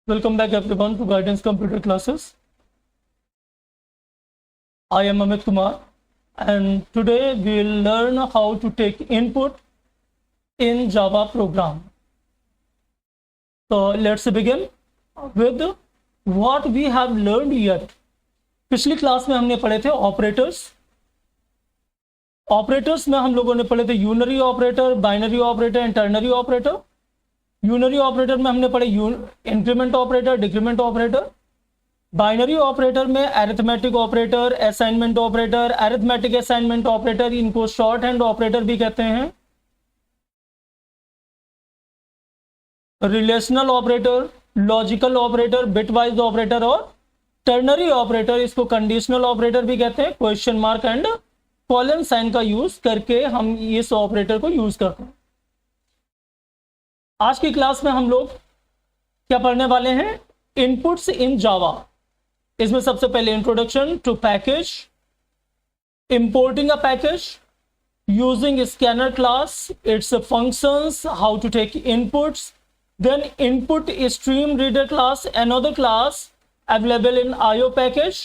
Welcome back everyone to Guidance Computer Classes. I am Amit Kumar and today we will learn how to take input in Java program. So let's begin with what we have learned yet. पिछली class में हमने पढ़े थे operators में हम लोगों ने पढ़े थे unary operator, binary operator and ternary operator. Unary operator में हमने पढ़े increment operator, decrement operator. Binary operator में arithmetic operator, assignment operator, arithmetic assignment operator, इनको शॉर्ट हैंड ऑपरेटर भी कहते हैं। Relational operator, logical operator, bitwise operator और ternary operator, इसको कंडीशनल ऑपरेटर भी कहते हैं। Question mark and colon sign का यूज करके हम इस ऑपरेटर को यूज करते हैं। आज की क्लास में हम लोग क्या पढ़ने वाले हैं? Inputs in Java. इसमें सबसे पहले introduction to package, importing a package, using scanner class, its functions, how to take inputs, then input stream reader class, another class available in IO package,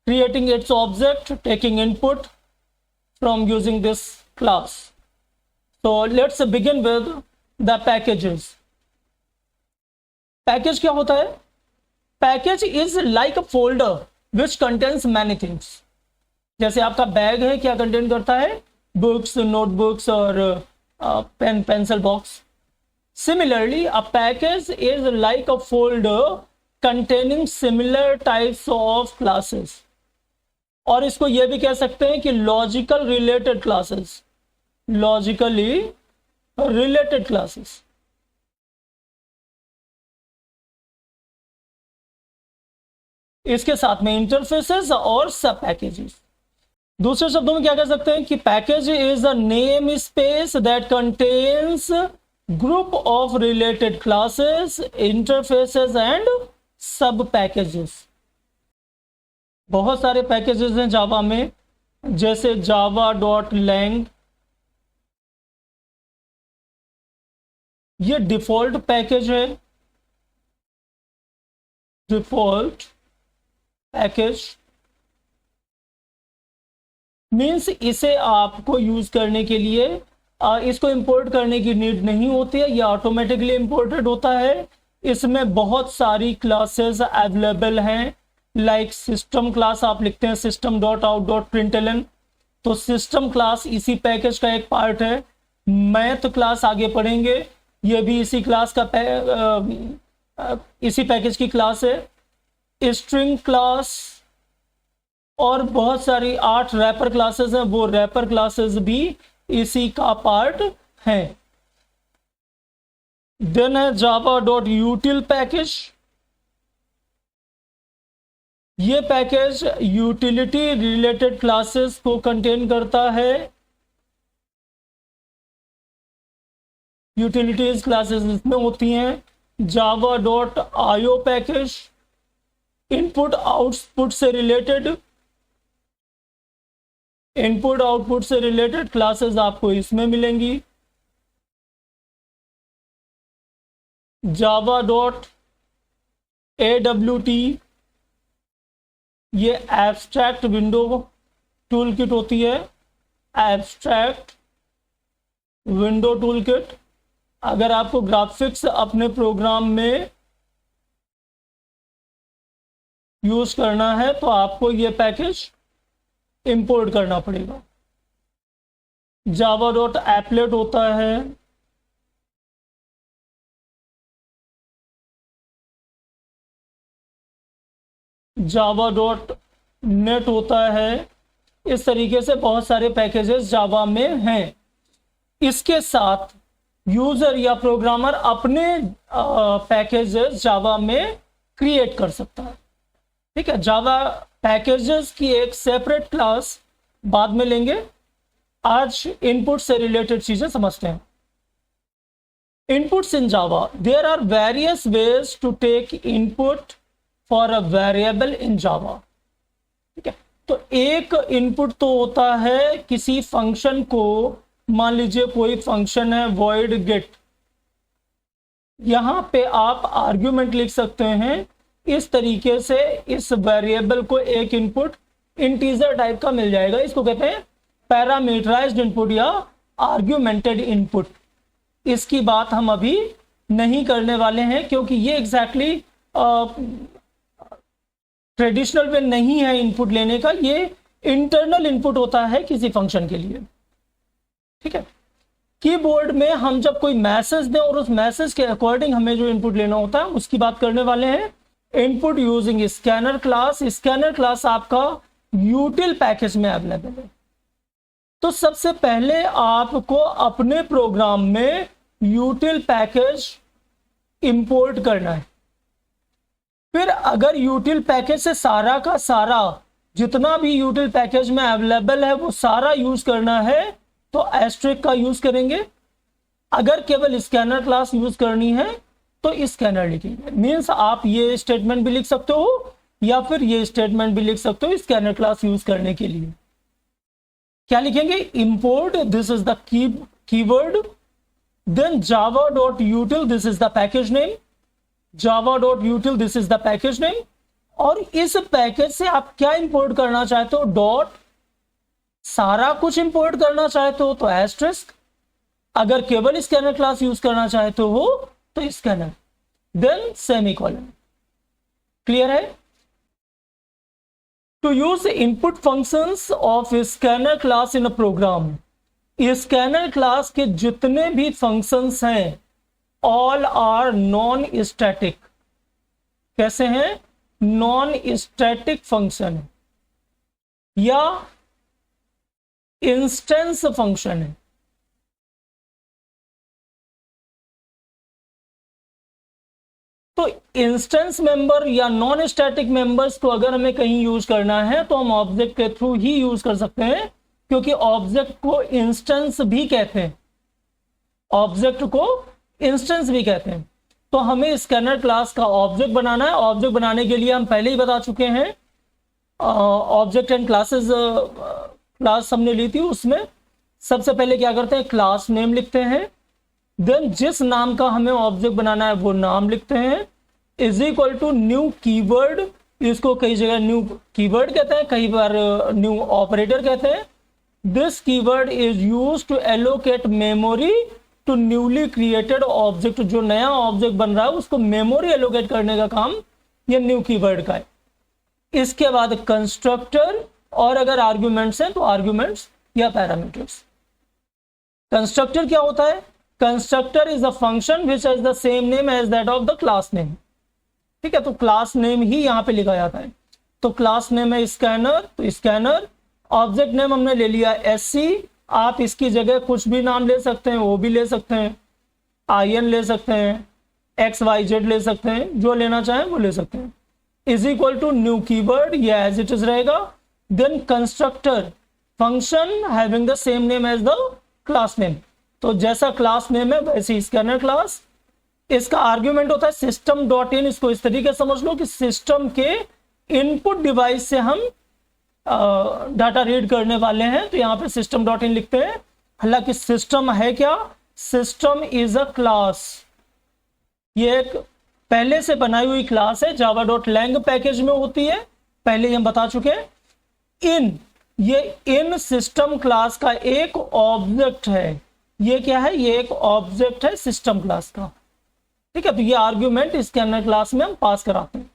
creating its object, taking input from using this class. So let's begin with the packages. Package क्या होता है? Package is like a folder which contains many things. जैसे आपका bag है, क्या contain करता है? Books, notebooks और pen, pencil box. Similarly a package is like a folder containing similar types of classes, और इसको यह भी कह सकते हैं कि logical related classes, logically related classes. इसके साथ में इंटरफेसेस और सब पैकेजेस। दूसरे शब्दों में क्या कह सकते हैं कि package is a name space that contains group of related classes, interfaces and सब पैकेजेस। बहुत सारे पैकेजेस हैं जावा में, जैसे java.lang, ये डिफॉल्ट पैकेज है। डिफॉल्ट पैकेज मीन्स इसे आपको यूज करने के लिए इसको इंपोर्ट करने की नीड नहीं होती है, ये ऑटोमेटिकली इंपोर्टेड होता है। इसमें बहुत सारी क्लासेस अवेलेबल हैं, लाइक सिस्टम क्लास आप लिखते हैं system.out.println, तो सिस्टम क्लास इसी पैकेज का एक पार्ट है। मैथ क्लास आगे पढ़ेंगे, ये भी इसी क्लास का इसी पैकेज की क्लास है। स्ट्रिंग क्लास और बहुत सारी 8 रैपर क्लासेस हैं, वो रैपर क्लासेस भी इसी का पार्ट हैं। देन है java.util पैकेज। ये पैकेज यूटिलिटी रिलेटेड क्लासेस को कंटेन करता है। यूटिलिटीज क्लासेस इसमें होती हैं। java.io पैकेज इनपुट आउटपुट से रिलेटेड क्लासेस आपको इसमें मिलेंगी। java.awt ये एब्स्ट्रैक्ट विंडो टूल किट होती है। एब्स्ट्रैक्ट विंडो टूल किट, अगर आपको ग्राफिक्स अपने प्रोग्राम में यूज करना है तो आपको ये पैकेज इंपोर्ट करना पड़ेगा। java.applet होता है। java.net होता है। इस तरीके से बहुत सारे पैकेजेस जावा में हैं। इसके साथ यूजर या प्रोग्रामर अपने पैकेजेस जावा में क्रिएट कर सकता है। ठीक है, जावा पैकेजेस की एक सेपरेट क्लास बाद में लेंगे। आज इनपुट से रिलेटेड चीजें समझते हैं। Inputs in Java, there are various ways to take input for a variable in Java. ठीक है, तो एक इनपुट तो होता है किसी फंक्शन को, मान लीजिए कोई फंक्शन है void get, यहां पे आप आर्ग्यूमेंट लिख सकते हैं इस तरीके से, इस वेरिएबल को एक इनपुट इंटीजर टाइप का मिल जाएगा, इसको कहते हैं पैरामीटराइज्ड इनपुट या आर्ग्यूमेंटेड इनपुट। इसकी बात हम अभी नहीं करने वाले हैं क्योंकि ये एग्जैक्टली ट्रेडिशनल वे नहीं है इनपुट लेने का, ये इंटरनल इनपुट होता है किसी फंक्शन के लिए। ठीक है, कीबोर्ड में हम जब कोई मैसेज दें और उस मैसेज के अकॉर्डिंग हमें जो इनपुट लेना होता है उसकी बात करने वाले हैं। Input using scanner class. Scanner class आपका यूटिल पैकेज में अवेलेबल है। तो सबसे पहले आपको अपने प्रोग्राम में यूटिल पैकेज इंपोर्ट करना है। फिर अगर यूटिल पैकेज से सारा का सारा जितना भी यूटिल पैकेज में अवेलेबल है वो सारा यूज करना है तो एस्ट्रिक का यूज करेंगे। अगर केवल स्कैनर क्लास यूज करनी है तो स्कैनर लिखेंगे। मीन्स आप ये स्टेटमेंट भी लिख सकते हो या फिर ये स्टेटमेंट भी लिख सकते हो स्कैनर क्लास यूज करने के लिए। क्या लिखेंगे? Import, this is the keyword, then java.util, this is the package name, java.util, this is the package name. और इस पैकेज से आप क्या इंपोर्ट करना चाहते हो? डॉट। सारा कुछ इंपोर्ट करना चाहते हो तो एस्ट्रिस्क। अगर केवल स्कैनर क्लास यूज करना चाहते हो तो स्कैनर, देन सेमीकोलन। क्लियर है? To use input functions of scanner class in a program. Scanner class के जितने भी फंक्शंस हैं ऑल आर नॉन स्टैटिक। कैसे हैं? नॉन स्टैटिक फंक्शन है या इंस्टेंस फंक्शन है। तो इंस्टेंस मेंबर या नॉन स्टैटिक मेंबर्स को अगर हमें कहीं यूज करना है तो हम ऑब्जेक्ट के थ्रू ही यूज कर सकते हैं, क्योंकि ऑब्जेक्ट को इंस्टेंस भी कहते हैं। ऑब्जेक्ट को इंस्टेंस भी कहते हैं। तो हमें स्कैनर क्लास का ऑब्जेक्ट बनाना है। ऑब्जेक्ट बनाने के लिए हम पहले ही बता चुके हैं, ऑब्जेक्ट एंड क्लासेस क्लास हमने ली थी। उसमें सबसे पहले क्या करते हैं? क्लास नेम लिखते हैं, देन जिस नाम का हमें ऑब्जेक्ट बनाना है वो नाम लिखते हैं, is equal to new keyword. इसको कई जगह न्यू कीवर्ड कहते हैं, कई बार न्यू ऑपरेटर कहते हैं। This keyword is used to allocate memory to newly created object. जो नया ऑब्जेक्ट बन रहा है उसको मेमोरी एलोकेट करने का काम ये न्यू कीवर्ड का है। इसके बाद कंस्ट्रक्टर, और अगर आर्ग्यूमेंट्स हैं तो आर्ग्यूमेंट्स या पैरामीटर्स। कंस्ट्रक्टर क्या होता है? Constructor is a function which has the same name as that of the class name. ठीक है, तो क्लास नेम ही यहां पे लिखा जाता है। तो क्लास नेम है स्कैनर, तो स्कैनर। ऑब्जेक्ट नेम हमने ले लिया SC। आप इसकी जगह कुछ भी नाम ले सकते हैं, वो भी ले सकते हैं, IN ले सकते हैं, XYZ ले सकते हैं, जो लेना चाहें वो ले सकते हैं। Is equal to new keyword, ये एज इट इज रहेगा। Then constructor, function having the same name as the class name. तो जैसा क्लास नेम है वैसे स्कैनर क्लास। इसका आर्ग्यूमेंट होता है सिस्टम डॉट इन। इसको इस तरीके से समझ लो कि सिस्टम के इनपुट डिवाइस से हम डाटा रीड करने वाले हैं, तो यहां पे सिस्टम डॉट इन लिखते हैं। हालांकि सिस्टम है क्या? System is a class. ये एक पहले से बनाई हुई क्लास है, java.lang पैकेज में होती है, पहले ही हम बता चुके हैं। ये इन सिस्टम क्लास का एक ऑब्जेक्ट है। ये क्या है? ये एक ऑब्जेक्ट है सिस्टम क्लास का। ठीक है, तो ये आर्ग्यूमेंट स्कैनर क्लास में हम पास कराते हैं।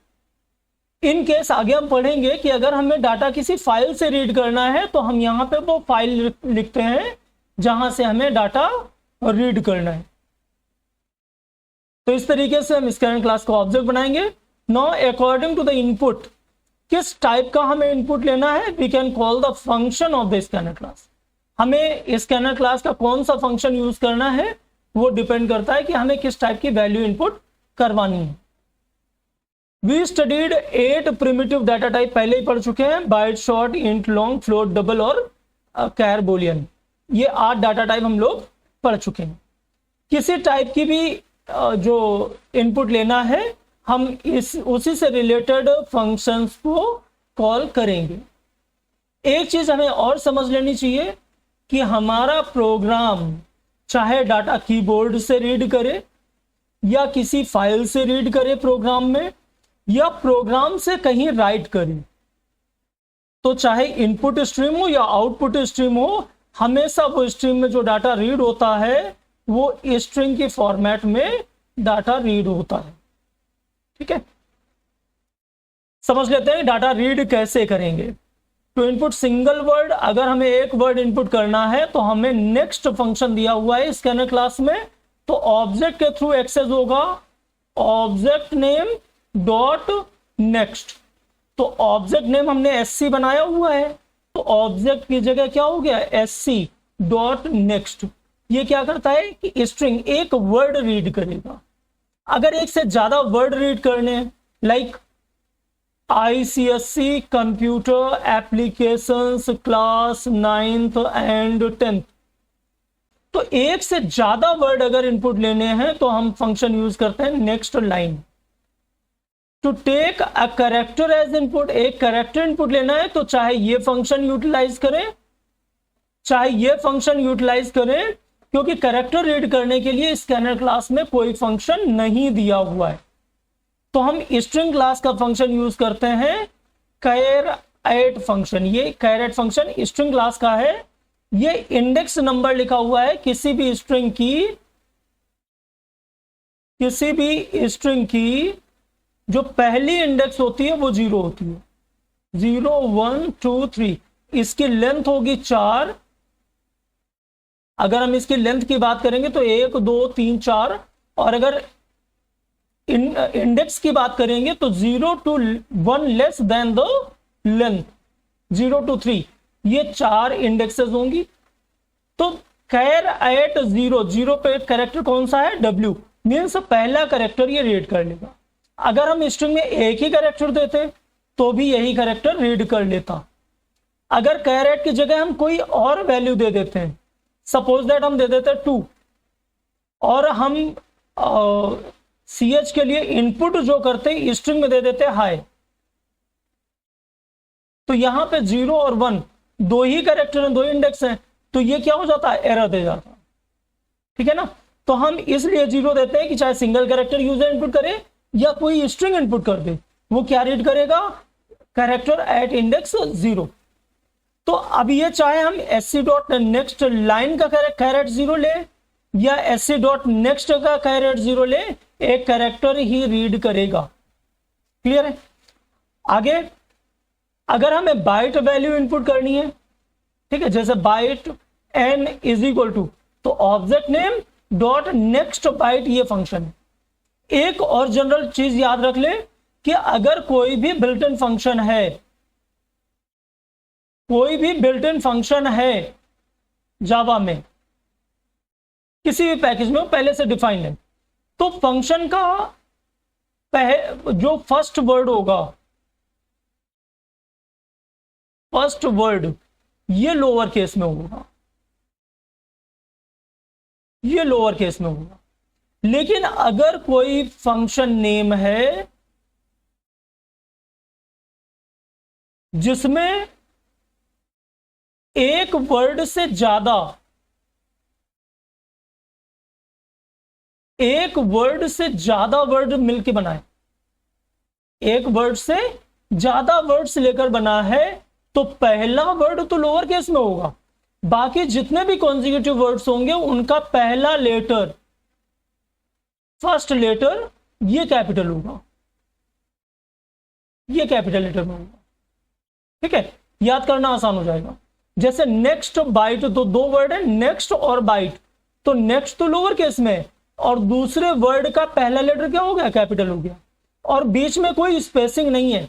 इन केस आगे हम पढ़ेंगे कि अगर हमें डाटा किसी फाइल से रीड करना है तो हम यहां पे वो फाइल लिखते हैं जहां से हमें डाटा रीड करना है। तो इस तरीके से हम स्कैनर क्लास का ऑब्जेक्ट बनाएंगे। Now according to the input, किस टाइप का हमें इनपुट लेना है, we can call the function of the scanner class. हमें स्कैनर क्लास का कौन सा फंक्शन यूज करना है वो डिपेंड करता है कि हमें किस टाइप की वैल्यू इनपुट करवानी है। We studied 8 primitive data type, पहले ही पढ़ चुके हैं, byte, short, int, long, float, double और कैर, बूलियन। ये 8 डाटा टाइप हम लोग पढ़ चुके हैं। किसी टाइप की भी जो इनपुट लेना है हम उसी से रिलेटेड फंक्शंस को कॉल करेंगे। एक चीज हमें और समझ लेनी चाहिए कि हमारा प्रोग्राम चाहे डाटा कीबोर्ड से रीड करे या किसी फाइल से रीड करे प्रोग्राम में, या प्रोग्राम से कहीं राइट करे, तो चाहे इनपुट स्ट्रीम हो या आउटपुट स्ट्रीम हो, हमेशा वो स्ट्रीम में जो डाटा रीड होता है वो स्ट्रिंग के फॉर्मेट में डाटा रीड होता है। ठीक है, समझ लेते हैं डाटा रीड कैसे करेंगे। टू इनपुट सिंगल वर्ड, अगर हमें एक वर्ड इनपुट करना है तो हमें नेक्स्ट फंक्शन दिया हुआ है स्कैनर क्लास में, तो ऑब्जेक्ट के थ्रू एक्सेस होगा ऑब्जेक्ट नेम डॉट नेक्स्ट। तो ऑब्जेक्ट नेम हमने एससी बनाया हुआ है, तो ऑब्जेक्ट की जगह क्या हो गया एससी डॉट नेक्स्ट। ये क्या करता है कि स्ट्रिंग एक वर्ड रीड करेगा। अगर एक से ज्यादा वर्ड रीड करने हैं, like ICSE computer applications class 9th and 10th, तो एक से ज्यादा वर्ड अगर इनपुट लेने हैं तो हम फंक्शन यूज करते हैं next line. To take a character as input, एक कैरेक्टर इनपुट लेना है तो चाहे ये फंक्शन यूटिलाइज करें चाहे ये फंक्शन यूटिलाइज करें, क्योंकि कैरेक्टर रीड करने के लिए स्कैनर क्लास में कोई फंक्शन नहीं दिया हुआ है, तो हम स्ट्रिंग क्लास का फंक्शन यूज करते हैं कैरेट फंक्शन। ये कैरेट फंक्शन स्ट्रिंग क्लास का है। ये इंडेक्स नंबर लिखा हुआ है किसी भी स्ट्रिंग की जो पहली इंडेक्स होती है वो 0 होती है, 0 1 2 3। इसकी लेंथ होगी 4। अगर हम इसकी लेंथ की बात करेंगे तो 1 2 3 4, और अगर इंडेक्स की बात करेंगे तो 0 to 1 less than the length, 0 to 3, ये 4 इंडेक्सेस होंगी। तो कैर एट 0 पे कैरेक्टर कौन सा है W, मीन्स पहला कैरेक्टर ये रीड कर लेगा। अगर हम स्ट्रिंग में एक ही कैरेक्टर देते तो भी यही कैरेक्टर रीड कर लेता। अगर कैर एट की जगह हम कोई और वैल्यू दे देते हैं, सपोज दैट हम दे देते 2, और हम CH के लिए इनपुट जो करते हैं स्ट्रिंग में दे देते हाई, तो यहां पे 0 और 1 दो ही कैरेक्टर हैं, 2 इंडेक्स हैं, तो ये क्या हो जाता है एरर दे जाता है। ठीक है ना, तो हम इसलिए 0 देते हैं कि चाहे सिंगल कैरेक्टर यूजर इनपुट करे या कोई स्ट्रिंग इनपुट कर दे, वो क्या रीड करेगा कैरेक्टर एट इंडेक्स 0। तो अब ये चाहे हम SC डॉट नेक्स्ट लाइन का कैरेट 0 ले या SC डॉट नेक्स्ट का कैरेट 0 ले, एक कैरेक्टर ही रीड करेगा। क्लियर है। आगे अगर हमें बाइट वैल्यू इनपुट करनी है, ठीक है, जैसे byte n is equal to, तो object name dot next byte ये फंक्शन है। एक और जनरल चीज याद रख ले कि अगर कोई भी बिल्ट इन फंक्शन है जावा में, किसी भी पैकेज में, वो पहले से डिफाइंड है, तो फंक्शन का जो फर्स्ट वर्ड होगा, फर्स्ट वर्ड ये लोअर केस में होगा, ये लोअर केस में होगा। लेकिन अगर कोई फंक्शन नेम है जिसमें एक वर्ड से ज्यादा वर्ड मिलके बना है, एक वर्ड से ज्यादा वर्ड्स लेकर बना है, तो पहला वर्ड तो लोअर केस में होगा, बाकी जितने भी कॉन्जिक्यूटिव वर्ड्स होंगे उनका पहला लेटर, फर्स्ट लेटर ये कैपिटल होगा, ये कैपिटल लेटर में होगा। ठीक है, याद करना आसान हो जाएगा। जैसे नेक्स्ट बाइट, तो 2 वर्ड है नेक्स्ट और बाइट, तो नेक्स्ट तो लोअर केस में है और दूसरे वर्ड का पहला लेटर क्या हो गया कैपिटल हो गया, और बीच में कोई स्पेसिंग नहीं है।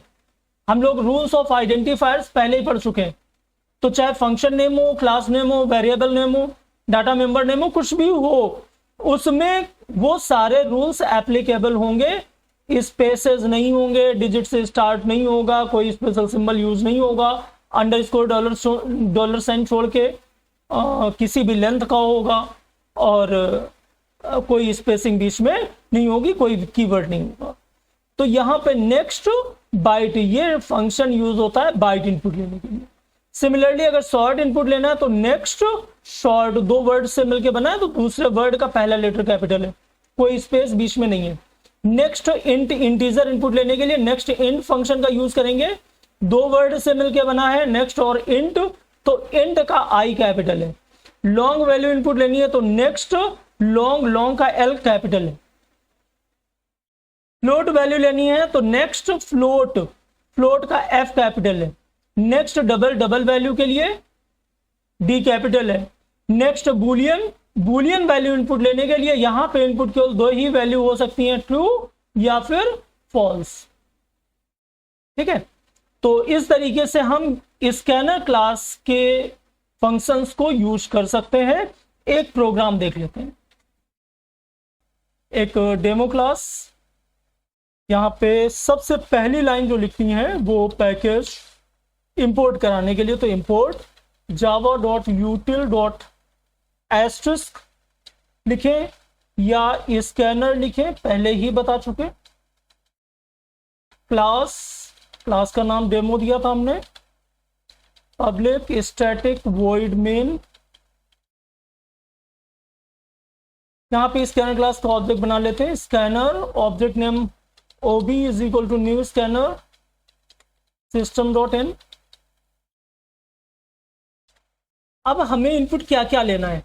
हम लोग रूल्स ऑफ आइडेंटिफायर्स पहले ही पढ़ चुके हैं, तो चाहे फंक्शन नेम हो, क्लास नेम हो, वेरिएबल नेम हो, डाटा मेंबर नेम हो, कुछ भी हो, उसमें वो सारे रूल्स एप्लीकेबल होंगे। स्पेसेस नहीं होंगे, डिजिट से स्टार्ट नहीं होगा, कोई स्पेशल सिंबल यूज नहीं होगा, अंडरस्कोर डॉलर साइन छोड़ के किसी भी लेंथ का होगा, और कोई स्पेसिंग बीच में नहीं होगी, कोई कीवर्ड नहीं होगा। तो यहां पे नेक्स्ट बाइट ये फंक्शन यूज होता है बाइट इनपुट लेने के लिए। सिमिलरली अगर शॉर्ट इनपुट लेना है तो नेक्स्ट शॉर्ट 2 वर्ड से मिलकर बना है, तो दूसरे वर्ड का पहला लेटर कैपिटल है, कोई स्पेस बीच में नहीं है। नेक्स्ट इंट, इंटीजर इनपुट लेने के लिए नेक्स्ट इंट फंक्शन का यूज करेंगे। दो वर्ड से मिलकर बना है नेक्स्ट और इंट, तो इंट का आई कैपिटल है। लॉन्ग वैल्यू इनपुट लेनी है तो नेक्स्ट लॉन्ग, लॉन्ग का एल कैपिटल है। फ्लोट वैल्यू लेनी है तो नेक्स्ट फ्लोट, फ्लोट का एफ कैपिटल है। नेक्स्ट डबल, डबल वैल्यू के लिए डी कैपिटल है। Next Boolean, Boolean value input लेने के लिए यहां पे इनपुट केवल दो ही वैल्यू हो सकती हैं, ट्रू या फिर फॉल्स। ठीक है, तो इस तरीके से हम स्कैनर क्लास के फंक्शंस को यूज कर सकते हैं। एक प्रोग्राम देख लेते हैं, एक डेमो क्लास। यहां पे सबसे पहली लाइन जो लिखनी है वो पैकेज इंपोर्ट कराने के लिए, तो इंपोर्ट java.util.asterisk लिखें या स्कैनर लिखें, पहले ही बता चुके। क्लास, क्लास का नाम डेमो दिया था हमने। पब्लिक स्टैटिक वॉइड मेन, यहां पे स्कैनर क्लास का ऑब्जेक्ट बना लेते हैं। Scanner object name ob is equal to new scanner system.in। अब हमें इनपुट क्या क्या लेना है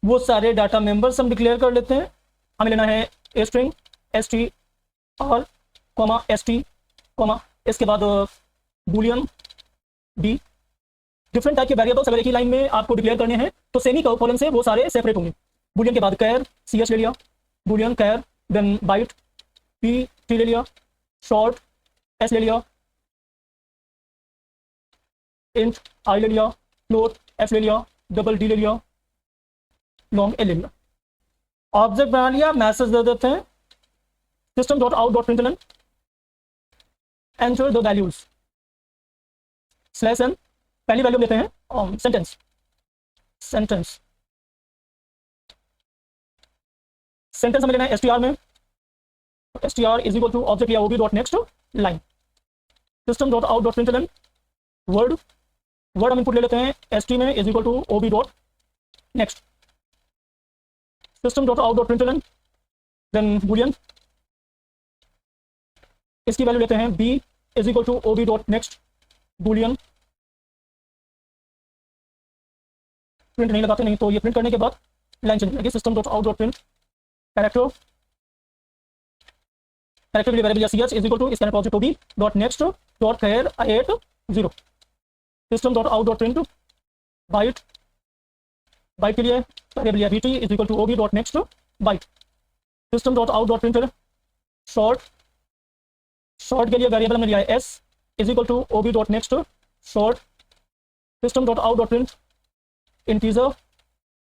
वो सारे डाटा मेंबर्स हम डिक्लेयर कर लेते हैं। हमें लेना है ए स्ट्रिंग str st, इसके बाद बूलियन b। डिफरेंट टाइप के वेरिएबल्स अगर एक ही लाइन में आपको डिक्लेयर करने हैं तो सेमी कोलन से वो सारे सेपरेट होंगे। बूलियन के बाद कैर ch ले लिया, बूलियन कैर, देन बाइट p t ले लिया, शॉर्ट s ले लिया, इंट i ले लिया, फ्लोट f ले लिया, डबल d ले लिया, लॉन्ग l ले लिया। ऑब्जेक्ट बना लिया, मैसेज दे देते हैं system.out.println enter the values slash n। पहली वैल्यू लेते हैं सेंटेंस, सेंटेंस सेंटेंस हमें लेना है str में, str is equal to object लिया ob.next line. system.out.println word, word हम इनपुट ले लेते हैं st में is equal to ob.next। system.out.println then boolean, इसकी वैल्यू लेते हैं b is equal to ob.next boolean. Print नहीं लगाते, नहीं तो ये प्रिंट करने के बाद लाइन चलने लगी। system.out.print कैरेक्टर, कैरेक्टर के लिए variable ch is equal to scanner object ob.next.char 80। system.out.print byte, byte के लिए variable bt is equal to ob.next byte. system.out.print short, short के लिए वेरिएबल हमने लिया है s is equal to ob.next short. system.out.print integer,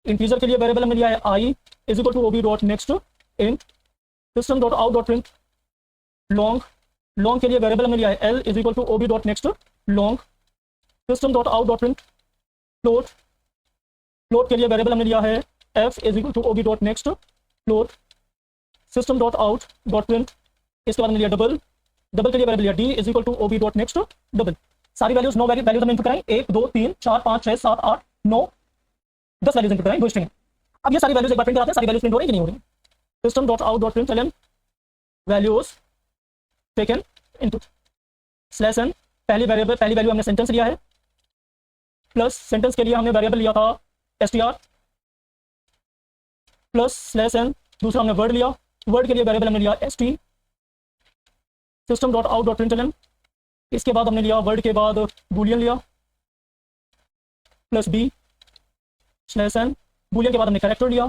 integer के लिए variable हमने लिया है i is equal to ob.next int. system.out.print long, long के लिए वेरिएबल हमने लिया है l is equal to ob.next long. system.out.print float, float के लिए वेरिएबल हमने लिया है f is equal to ob.next float. system.out.print इसके बाद हमने लिया डबल, डबल के लिए वेरिएबल लिया d is equal to ob.next double. सारी वैल्यूज 9 वैल्यूज हमने इनपुट कराई, 1 2 3 4 5 6 7 8 9 10 वैल्यूज इनपुट कराई, 2 स्ट्रिंग। अब ये सारी वैल्यूज एक बार प्रिंट कराते हैं, सारी वैल्यूज प्रिंट हो रही है कि नहीं हो रही। system.out.println values taken input slash n। पहली वेरिएबल, पहली वैल्यू हमने सेंटेंस लिया है, प्लस सेंटेंस के लिए हमने वेरिएबल लिया था str प्लस स्लैश n। दूसरा हमने वर्ड लिया, वर्ड के लिए वेरिएबल हमने लिया st। system.out.println इसके बाद हमने लिया वर्ड के बाद बूलियन लिया plus b slash n। Boolean के बाद हमने कैरेक्टर लिया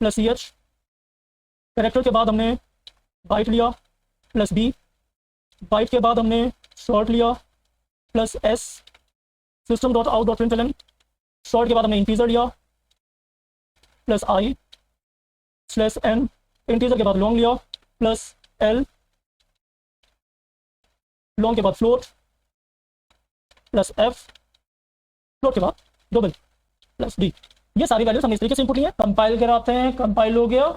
प्लस ch, कैरेक्टर के बाद हमने बाइट लिया प्लस b, बाइट के बाद हमने शॉर्ट लिया प्लस s। system.out.println शॉर्ट के बाद हमने इंटीजर लिया plus i slash n। Integer के बाद लॉन्ग लिया प्लस l, लॉन्ग के बाद फ्लोट प्लस f, फ्लोट के बाद डबल प्लस d। ये सारी वैल्यूज हम इस तरीके से इनपुट लिए, कंपाइल कराते हैं, कंपाइल हो गया,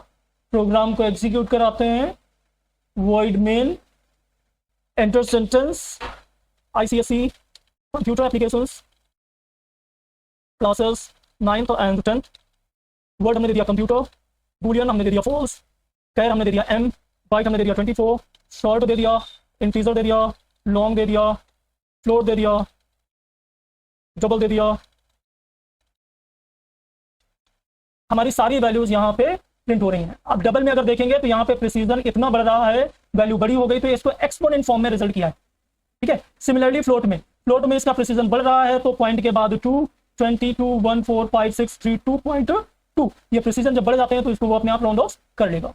प्रोग्राम को एग्जीक्यूट कराते हैं। Void main enter sentence ICSE computer applications classes 9th and 10th। Word हमने दे दिया कंप्यूटर, बूलियन हमने दे दिया फॉल्स, कैर हमने दे दिया m, बाइट हमने दे दिया 24, शॉर्ट दे दिया, इंटीजर दे दिया, लॉन्ग दे दिया, फ्लोट दे दिया, डबल दे दिया। हमारी सारी वैल्यूज यहाँ पे प्रिंट हो रही हैं। अब डबल में अगर देखेंगे तो यहाँ पे प्रिसीजन इतना बढ़ रहा है, वैल्यू बड़ी हो गई तो इसको एक्सपोनेंट फॉर्म में रिजल्ट किया है, ठीक है। सिमिलरली फ्लोट में इसका प्रिसीजन बढ़ रहा है तो पॉइंट के बाद 2, 22, 1, 4, 5, 6, 3, 2.2, ये प्रिसीजन जब बढ़ जाते हैं तो इसको वो अपने आप राउंड ऑफ कर लेगा।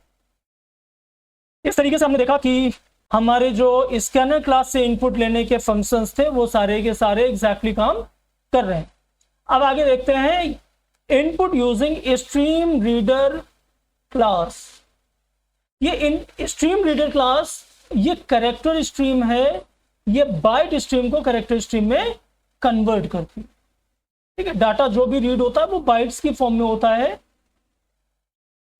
इस तरीके से हमने देखा कि हमारे जो स्कैनर क्लास से इनपुट लेने के फंक्शंस थे वो सारे के सारे एग्जैक्टली काम कर रहे हैं। अब आगे देखते हैं input using stream reader class. ये स्ट्रीम रीडर क्लास ये कैरेक्टर स्ट्रीम है, ये बाइट स्ट्रीम को कैरेक्टर स्ट्रीम में कन्वर्ट करती है, ठीक है। डाटा जो भी रीड होता है वो बाइट्स की फॉर्म में होता है,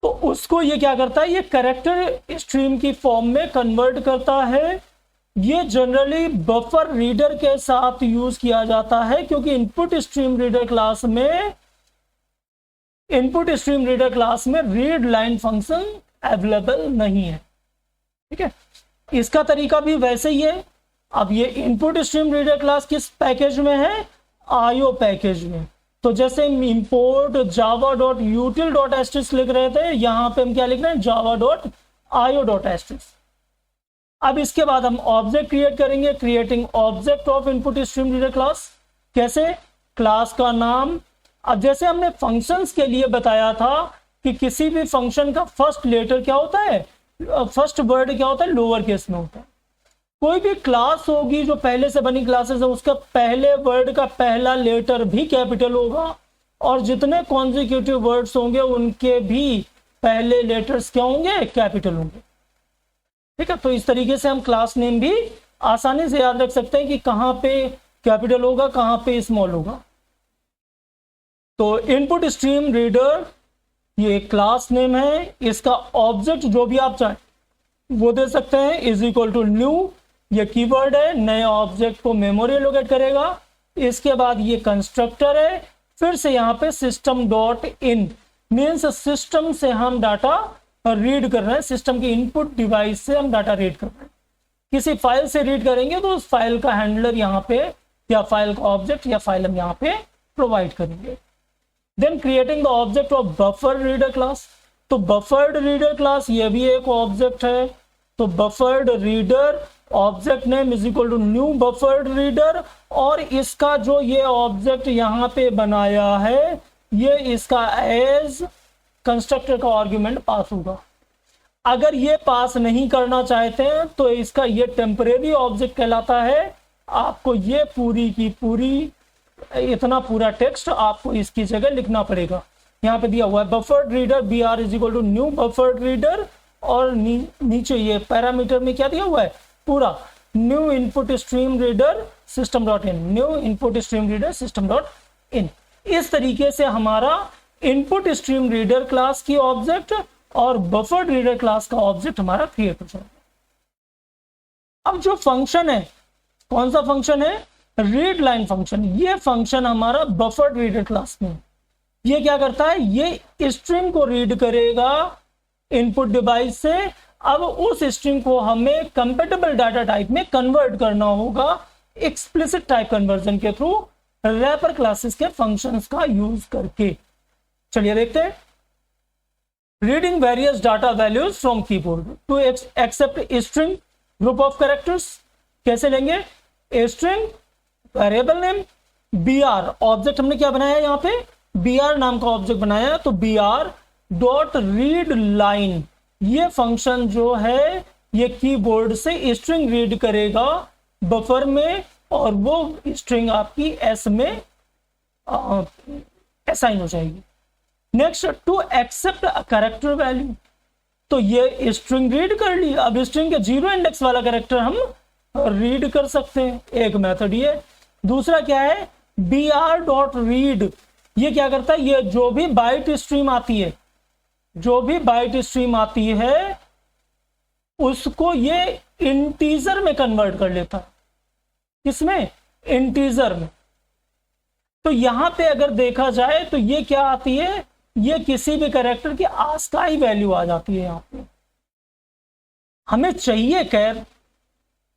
तो उसको ये क्या करता है, ये कैरेक्टर स्ट्रीम की फॉर्म में कन्वर्ट करता है। ये जनरली बफर रीडर के साथ यूज किया जाता है क्योंकि इनपुट स्ट्रीम रीडर क्लास में रीड लाइन फंक्शन अवेलेबल नहीं है, ठीक है। इसका तरीका भी वैसे ही है। अब ये इनपुट स्ट्रीम रीडर क्लास किस पैकेज में है, आईओ पैकेज में। तो जैसे इंपोर्ट java.util.sts लिख रहे थे, यहां पे हम क्या लिख रहे हैं, java.io.sts। अब इसके बाद हम ऑब्जेक्ट क्रिएट करेंगे, creating object of input stream reader class. कैसे, क्लास का नाम, अब जैसे हमने फंक्शंस के लिए बताया था कि किसी भी फंक्शन का फर्स्ट लेटर क्या होता है, फर्स्ट वर्ड क्या होता है, लोअर केस में होता है। कोई भी क्लास होगी जो पहले से बनी क्लासेस है, उसका पहले वर्ड का पहला लेटर भी कैपिटल होगा और जितने कॉन्जिक्यूटिव वर्ड्स होंगे उनके भी पहले लेटर्स क्या होंगे, कैपिटल होंगे, ठीक है। तो इस तरीके से हम क्लास नेम भी आसानी से याद रख सकते हैं कि कहां पे कैपिटल होगा, कहां पे स्मॉल होगा। तो इनपुट स्ट्रीम रीडर ये क्लास नेम है, इसका ऑब्जेक्ट जो भी आप चाहें वो दे सकते हैं, इज इक्वल टू न्यू, ये कीवर्ड है, नए ऑब्जेक्ट को मेमोरी एलोकेट करेगा। इसके बाद ये कंस्ट्रक्टर है, फिर से यहाँ पे system dot in means system से हम डाटा रीड कर रहे हैं, सिस्टम की इनपुट डिवाइस से हम डाटा रीड कर रहे हैं। किसी फाइल से रीड करेंगे तो उस फाइल का हैंडलर यहाँ पे या फाइल का ऑब्जेक्ट या फाइल हम यहाँ पे प्रोवाइड करेंगे। Then creating the object of buffer reader class. तो बफर्ड रीडर क्लास ये भी एक ऑब्जेक्ट है, तो buffered reader object name is equal to new buffered reader, और इसका जो ये ऑब्जेक्ट यहाँ पे बनाया है ये इसका एज कंस्ट्रक्टर का आर्गुमेंट पास होगा। अगर ये पास नहीं करना चाहते हैं तो इसका ये टेम्परेरी ऑब्जेक्ट कहलाता है। आपको ये पूरी की पूरी इतना पूरा टेक्स्ट आपको इसकी जगह लिखना पड़ेगा। यहाँ पे दिया हुआ है buffered reader B R is equal to new buffered reader, और नीचे ये पैरामीटर में क्या दिया हुआ है, पूरा new input stream reader system dot in, new input stream reader system dot in. इस तरीके से हमारा इनपुट स्ट्रीम रीडर क्लास की ऑब्जेक्ट और बफर्ड रीडर क्लास का ऑब्जेक्ट हमारा क्रिएट हो जाएगा। अब जो फंक्शन है, कौन सा फंक्शन है, रीड लाइन फंक्शन। ये फंक्शन हमारा बफर्ड रीडर क्लास में, ये क्या करता है, ये स्ट्रिंग को रीड करेगा इनपुट डिवाइस से। अब उस स्ट्रिंग को हमें कंपैटिबल डाटा टाइप में कन्वर्ट करना होगा एक्सप्लिसिट टाइप कन्वर्जन के थ्रू, रैपर क्लासेस के फंक्शंस का यूज करके। चलिए देखते हैं। Reading various data values from keyboard to accept string group of characters. कैसे लेंगे, string variable name br, object हमने क्या बनाया यहाँ पे, br नाम का ऑब्जेक्ट बनाया, तो br डॉट रीड लाइन, ये फंक्शन जो है ये कीबोर्ड से स्ट्रिंग रीड करेगा बफर में, और वो स्ट्रिंग आपकी s में असाइन हो जाएगी। Next, to accept a character value, तो ये स्ट्रिंग रीड कर ली, अब स्ट्रिंग के 0 इंडेक्स वाला कैरेक्टर हम रीड कर सकते हैं, एक मेथड ये। दूसरा क्या है, br डॉट रीड, ये क्या करता है, ये जो भी बाइट स्ट्रीम आती है, जो भी बाइट स्ट्रीम आती है उसको ये इंटीजर में कन्वर्ट कर लेता है। किसमें, इंटीजर में। तो यहां पे अगर देखा जाए तो ये क्या आती है, ये किसी भी कैरेक्टर की आस्काई वैल्यू आ जाती है। यहाँ पे हमें चाहिए कैर,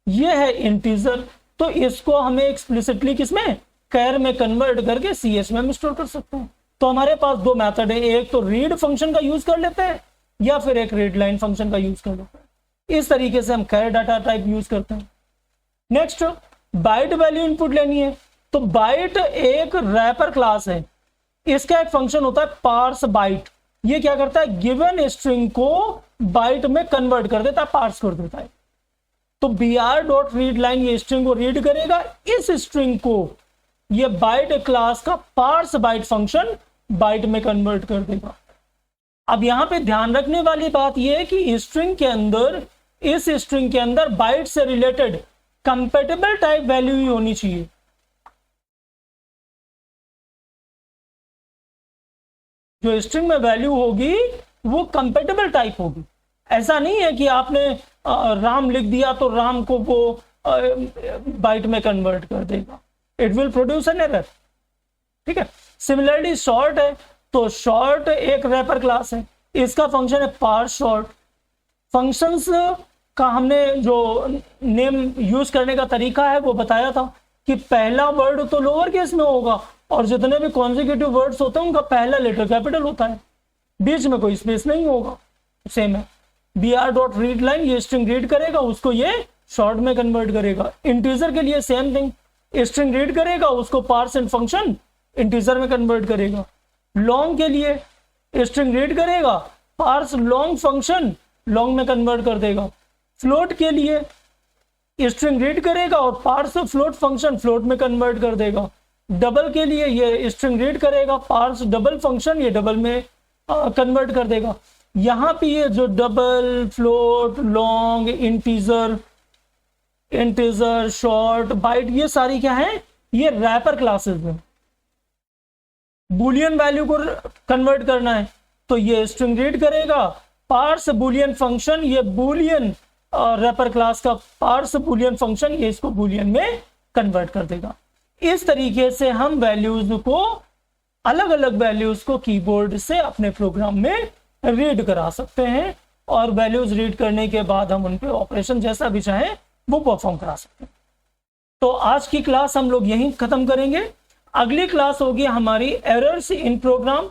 ये है इंटीजर, तो इसको हमें एक्सप्लिसिटली किसमें, कैर में कन्वर्ट करके CS में स्टोर कर सकते हैं। तो हमारे पास दो मेथड है, एक तो रीड फंक्शन का यूज कर लेते हैं या फिर एक रीड लाइन फंक्शन का यूज कर लेते हैं। इस तरीके से हम कैर डाटा टाइप यूज करते हैं। नेक्स्ट, बाइट वैल्यू इनपुट लेनी है, तो बाइट एक रैपर क्लास है, इसका एक फंक्शन होता है पार्स बाइट। ये क्या करता है, गिवन स्ट्रिंग को बाइट में कन्वर्ट कर देता है, पार्स कर देता है। तो br.readline ये स्ट्रिंग को रीड करेगा, इस स्ट्रिंग को ये बाइट क्लास का पार्स बाइट फंक्शन बाइट में कन्वर्ट कर देगा। अब यहां पे ध्यान रखने वाली बात यह है कि स्ट्रिंग के अंदर, इस स्ट्रिंग के अंदर बाइट से रिलेटेड कंपैटिबल टाइप वैल्यू ही होनी चाहिए। जो स्ट्रिंग में वैल्यू होगी वो कंपैटिबल टाइप होगी। ऐसा नहीं है कि आपने राम लिख दिया तो राम को वो बाइट में कन्वर्ट कर देगा, it will produce an error. ठीक है। सिमिलरली शॉर्ट है, तो शॉर्ट एक रैपर क्लास है, इसका फंक्शन है पार्स शॉर्ट। फंक्शंस का हमने जो नेम यूज करने का तरीका है वो बताया था कि पहला वर्ड तो लोअर केस में होगा और जितने भी कॉन्जिक्यूटिव वर्ड्स होते हैं उनका पहला लेटर कैपिटल होता है, बीच में कोई स्पेस नहीं होगा। सेम है, br.readline ये स्ट्रिंग रीड करेगा, उसको ये शॉर्ट में कन्वर्ट करेगा। इंटीजर के लिए सेम थिंग, स्ट्रिंग रीड करेगा, उसको पार्स एंड फंक्शन इंटीजर में कन्वर्ट करेगा। लॉन्ग के लिए स्ट्रिंग रीड करेगा, पार्स लॉन्ग फंक्शन लॉन्ग में कन्वर्ट कर देगा। फ्लोट के लिए स्ट्रिंग रीड करेगा और पार्स फ्लोट फंक्शन फ्लोट में कन्वर्ट कर देगा। डबल के लिए ये स्ट्रिंग रीड करेगा, पार्स डबल फंक्शन ये डबल में कन्वर्ट कर देगा। यहां पे ये जो double, float, long, integer, short, byte, ये सारी क्या है, ये रैपर क्लासेस में। बुलियन वैल्यू को कन्वर्ट करना है तो ये स्ट्रिंग रीड करेगा, पार्स बुलियन फंक्शन, ये बुलियन रैपर क्लास का पार्स बुलियन फंक्शन ये इसको बुलियन में कन्वर्ट कर देगा। इस तरीके से हम वैल्यूज को, अलग अलग वैल्यूज को कीबोर्ड से अपने प्रोग्राम में रीड करा सकते हैं और वैल्यूज रीड करने के बाद हम उन पे ऑपरेशन जैसा भी चाहे वो परफॉर्म करा सकते हैं। तो आज की क्लास हम लोग यहीं खत्म करेंगे। अगली क्लास होगी हमारी एरर्स इन प्रोग्राम।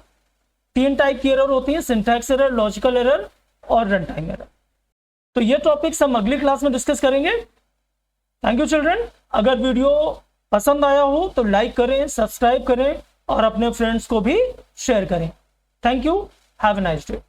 3 टाइप की एरर होती है, सिंटैक्स एरर, लॉजिकल एरर और रन टाइम एरर। तो ये टॉपिक्स हम अगली क्लास में डिस्कस करेंगे। Thank you children. अगर वीडियो पसंद आया हो तो लाइक करें, सब्सक्राइब करें और अपने फ्रेंड्स को भी शेयर करें। Thank you, have a nice day.